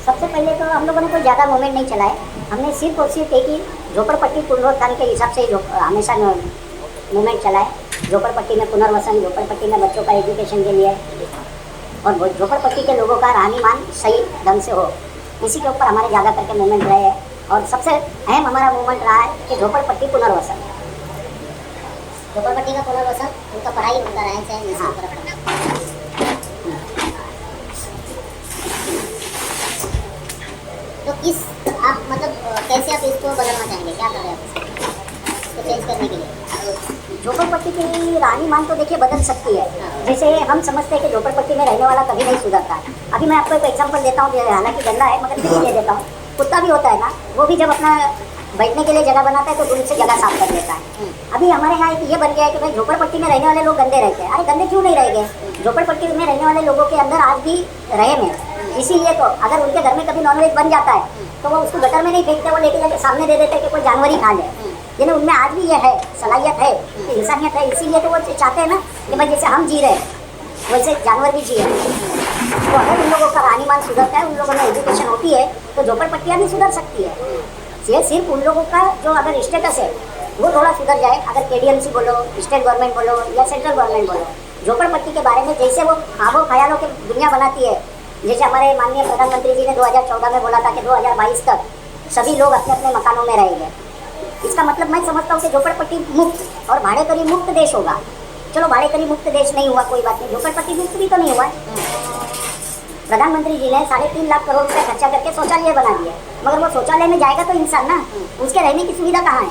सबसे पहले तो हम लोगों ने कोई ज़्यादा मूवमेंट नहीं चलाए। हमने सिर्फ और सिर्फ एक ही झोपड़पट्टी पुनरुत्थान के हिसाब से हमेशा मूवमेंट चलाए। झोपड़पट्टी में पुनर्वसन, झोपड़पट्टी में बच्चों का एजुकेशन के लिए और झोपड़पट्टी के लोगों का रहनीमान सही ढंग से हो, इसी के ऊपर हमारे ज़्यादा करके मूवमेंट रहे हैं। और सबसे अहम हमारा मूवमेंट रहा है कि झोपड़पट्टी पुनर्वसन। झोपड़पट्टी का पुनर्वसन, उनका पढ़ाई, उनका रहन सहन। हाँ। तो किस आप मतलब कैसे आप इसको बदलना चाहेंगे, क्या कर रहे हैं आप इसको चेंज करने के लिए? झोपड़पट्टी की रहनीमान तो देखिए बदल सकती है। जैसे हम समझते हैं कि झोपड़पट्टी में रहने वाला कभी नहीं सुधरता है। अभी मैं आपको एक एग्जांपल देता हूँ, हालांकि गंदा है मगर फिर दे देता हूँ। कुत्ता भी होता है ना, वो भी जब अपना बैठने के लिए जगह बनाता है तो दूर से जगह साफ कर देता है। अभी हमारे यहाँ ये बन गया है कि भाई झोपड़पट्टी में रहने वाले लोग गंदे रहते हैं। अरे गंदे क्यों नहीं रहेंगे? झोपड़पट्टी में रहने वाले लोगों के अंदर आज भी रहम है। इसीलिए तो अगर उनके घर में कभी नॉनवेज बन जाता है तो वो उसको गटर में नहीं फेंकते, वो लेके जाके सामने दे देते हैं कि कोई जानवर ही खा ले। यानी उनमें आज भी ये है, सलाहियत है, इंसानियत है। इसीलिए तो वो चाहते हैं ना कि भाई जैसे हम जी रहे हैं वैसे जानवर भी जिए। तो अगर उन लोगों का रहनीमान सुधरता है, उन लोगों में एजुकेशन होती है, तो झोपड़पट्टियाँ भी सुधर सकती है। ये सिर्फ उन लोगों का जो अगर स्टेटस है वो थोड़ा सुधर जाए। अगर केडीएमसी बोलो, स्टेट गवर्नमेंट बोलो या सेंट्रल गवर्नमेंट बोलो, झोपड़पट्टी के बारे में जैसे वो ख्वाबों ख्यालों की दुनिया बनाती है। जैसे हमारे माननीय प्रधानमंत्री जी ने 2014 में बोला था कि 2022 तक सभी लोग अपने अपने मकानों में रहेंगे। इसका मतलब मैं समझता हूँ कि झोपड़पट्टी मुक्त और भाड़ेकरी मुक्त देश होगा। चलो भाड़ेकरी मुक्त देश नहीं हुआ, कोई बात नहीं, झोपड़पट्टी मुक्त भी तो नहीं हुआ है। प्रधानमंत्री जी ने 3.5 लाख करोड़ रुपये खर्चा करके शौचालय बना दिया, मगर वो शौचालय में जाएगा तो इंसान ना, उसके रहने की सुविधा कहाँ है?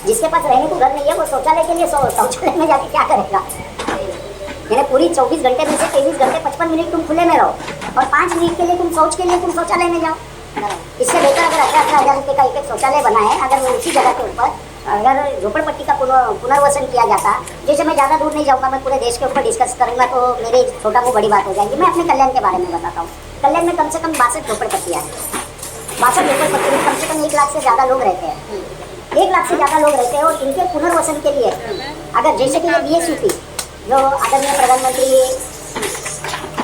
जिसके पास रहने को घर नहीं है वो शौचालय के लिए शौचालय में जाके क्या करेगा? यानी पूरी 24 घंटे में से 23 घंटे 55 मिनट तुम खुले में रहो और 5 मिनट के लिए तुम शौच के लिए तुम शौचालय में जाओ। इससे बेहतर अगर 18,000 रुपये का एक शौचालय बना है, अगर वो उसी जगह के ऊपर अगर झोपड़पट्टी का पुनर्वसन किया जाता। जैसे मैं ज़्यादा दूर नहीं जाऊँगा, मैं पूरे देश के ऊपर डिस्कस करूँगा तो मेरी छोटा वो बड़ी बात हो जाएगी। मैं अपने कल्याण के बारे में बताता हूँ। कल्याण में कम से कम 62 झोपड़पट्टियाँ हैं। 62 झोपड़पट्टी में कम से कम 1 लाख से ज़्यादा लोग रहते हैं। 1 लाख से ज़्यादा लोग रहते हैं और इनके पुनर्वसन के लिए अगर जैसे कि ये BSUP जो आदरणीय प्रधानमंत्री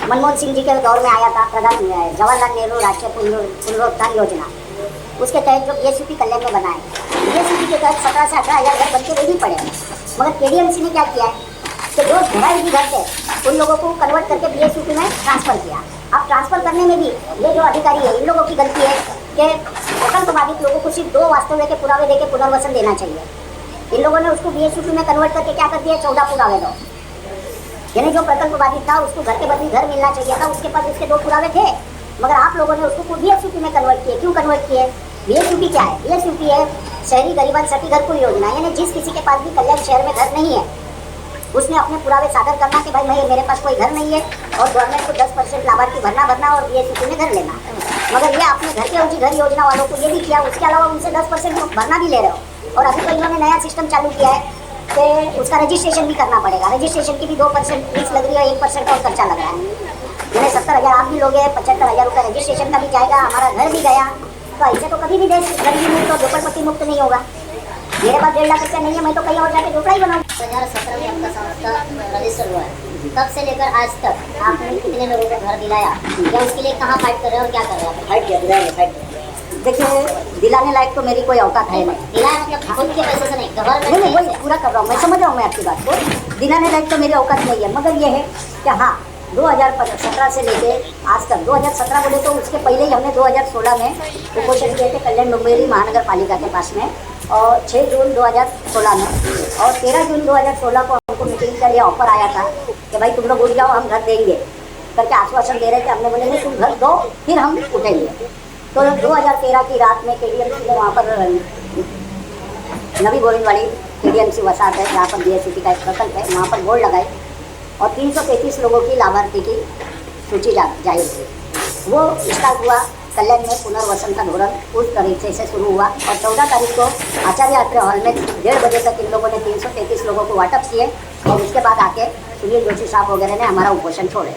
मनमोहन सिंह जी के दौर में आया था, जवाहरलाल नेहरू राष्ट्रीय पुनरुत्थान योजना, उसके तहत जो BSUP कल्याण में बनाए, BSUP के तहत 17 से 18,000 घर बनके रेडी पड़े। मगर KDMC ने क्या किया है कि जो घराई घर थे उन लोगों को कन्वर्ट करके BSUP में ट्रांसफ़र किया। अब ट्रांसफ़र करने में भी ये जो अधिकारी है इन लोगों की गलती है कि भूकंप प्रभावित लोगों को सिर्फ 2 वास्तव के पुरावे देके पुनर्वसन देना चाहिए। इन लोगों ने उसको BSUP में कन्वर्ट करके क्या कर दिया, 14 पुरावे दो। यानी जो प्रकल्प बाधित था उसको घर के बदले घर मिलना चाहिए था, उसके पास उसके 2 पुरावे थे, मगर आप लोगों ने उसको BSUP में कन्वर्ट किए। क्यों कन्वर्ट किए? BSUP क्या है? BSUP है शहरी गरीबान सटी घर कुल योजना। यानी जिस किसी के पास भी कल्याण शहर में घर नहीं है उसने अपने पुरावे सादर करना कि भाई मेरे पास कोई घर नहीं है और गवर्नमेंट को 10% लाभार्थी भरना और BSUP में घर लेना। मगर ये आपने घर के ऊँची घर योजना वालों को ये भी किया, उसके अलावा उनसे 10% भरना भी ले रहे हो। और अभी तो इन्होंने नया सिस्टम चालू किया है कि उसका रजिस्ट्रेशन भी करना पड़ेगा। रजिस्ट्रेशन की भी 2% फीस लग रही है, 1% और खर्चा लग रहा है। यानी 70,000 आप भी लोगे, 75,000 रुपये रजिस्ट्रेशन का भी जाएगा, हमारा घर भी गया। तो ऐसे तो कभी भी देश गरीबी मुक्त और झोपड़पट्टी मुक्त नहीं होगा। मेरे पास 1.5 लाख रुपया नहीं है, मैं तो कहीं और जाके झोपड़ा ही बनाऊँ। 2017 में आपका संस्था रजिस्टर हुआ है, तब से लेकर आज तक आपने कितने लोगों को घर दिलाया या उसके लिए कहाँ फाइट कर रहे हैं और क्या कर रहे हैं? फाइट किया। देखिए दिलाने लायक तो मेरी कोई औकात है नहीं। दिलाया मतलब खुद के पैसे से नहीं, गवर्नमेंट नहीं, वही पूरा कर रहा हूँ, मैं समझ रहा हूँ मैं आपकी बात को। दिलाने लायक तो मेरी औकात नहीं है, मगर ये है कि हाँ 2017 से लेके आज तक, 2017 बोले तो उसके पहले ही हमने 2016 में कुपोषण किए थे कल्याण डोंबिवली महानगर पालिका के पास में, और 6 जून 2016 में और 13 जून 2016 को हमको मीटिंग का लिए ऑफर आया था कि भाई तुम लोग उठ जाओ, हम घर देंगे करके आश्वासन दे रहे थे। हमने बोले नहीं तुम घर दो फिर हम उठेंगे। तो 2013 की रात में KDMC ने वहाँ पर नवी गोविंदवाड़ी KDMC वसाहत है जहाँ पर BSUP का एक प्रकल्प है, वहाँ पर बोर्ड लगाए और 333 लोगों की लाभार्थी की सूची जाहिर हुई। वो स्टार्ट हुआ कल्याण में पुनर्वसन का धोरण उस तरीके से शुरू हुआ और 14 तारीख को आचार्य आत्रे हॉल में 1:30 बजे तक इन लोगों ने 333 लोगों को वाटअप किए और उसके बाद आके सुनील जोशी साहब वगैरह ने हमारा उपोषण छोड़े।